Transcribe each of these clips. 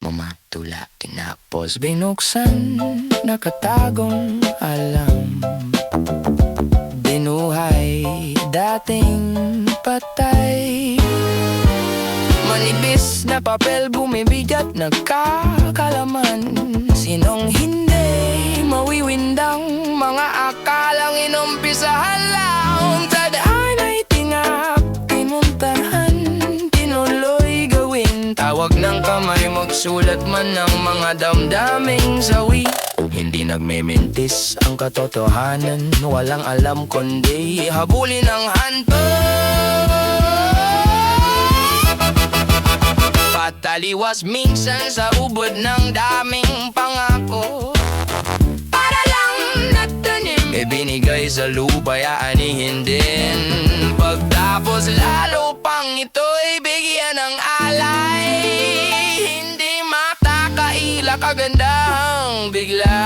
Mamatula, tinapos binuksan, nakatagong alam. Binuhay, dating patay. Manipis na papel, bumibigat, nagkakalaman. Sinong hindi mawiwindang, mga akalang inumpisahan lang. Tadhana'y tingap, pinuntahan, tinuloy gawin. Tawag ng kamay, magsulat man ng mga damdaming sawi. Hindi nagmementis ang katotohanan, walang alam kundi habulin ang handog. Pataliwas minsan sa ubod ng daming pangako. Para lang nagtanim, ibinigay sa lupa, aanihin din. Pagtapos lalo pang ito'y bigyan ng alay. Hindi matakaila, kagandahang bigla.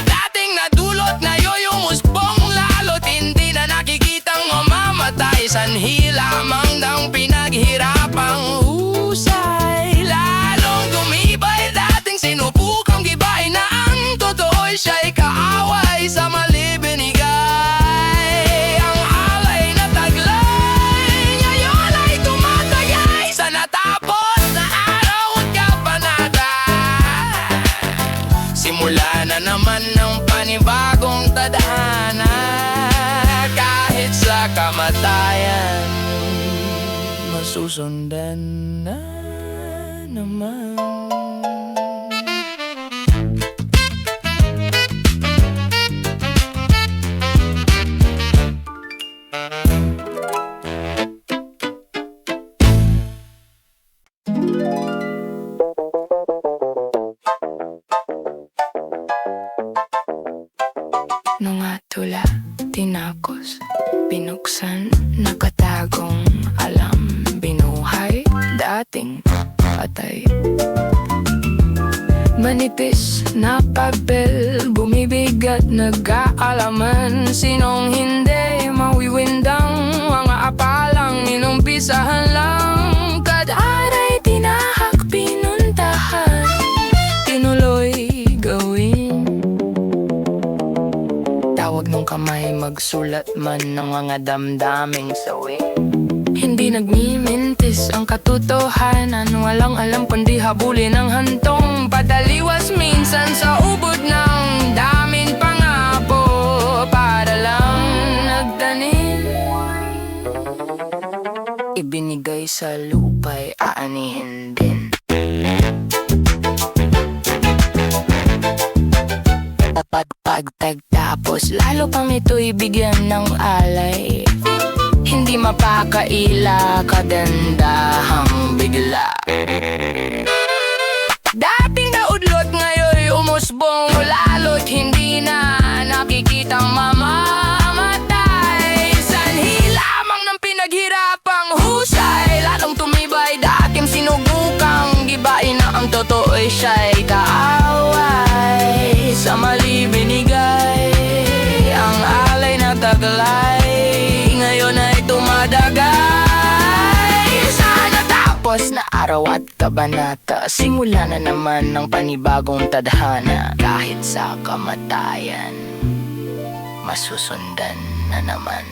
Dating nadulot na yung usbong, lalo't hindi na nakikitang mamamatay. Sanhi lamang ng pinaghirapang husay. Lalong gumibay, dating sinubukang gibain na ang totoo'y siya'y kaaway sa mali binigay. Ang alay na taglay, ngayon ay tumatagay sa natapos na araw at kabanata. Simula na naman ng panibagong tadhana, kahit sa kamatayan, masusundan na naman. Nung atula, tinakos, binuksan, nakatagong alam. Binuhay, dating patay. Manipis na papel, bumibigat, nag-aalaman. Sinong hindi mawiwindang, mga apalang inumpisahan lang. Kadhana'y tinahak, pinuntahan, tinuloy gawin. Tawag nung kamay, magsulat man ng mga damdaming sawi. Hindi nagmimintis ang katotohanan, walang alam kundi habulin ang hantong. Padaliwas minsan sa ubod ng daming pangako. Para lang nagtanim, ibinigay sa lupa'y aanihin din. Pagtapos lalo pang ito'y bigyan ng alay. Hindi mapakaila, kagandahang bigla. Dating naudlot, ngayon umusbong, lalo't hindi na nakikitang mamamatay. Sanhi lamang ng pinaghirapang husay. Lalong tumibay, dating sinubukang gibain na ang totoo'y siya'y kaaway. Sa mali binigay, ang alay na taglay, ngayon ay tumadagay sa natapos na araw at kabanata. Simula na naman ng panibagong tadhana, kahit sa kamatayan, masusundan na naman.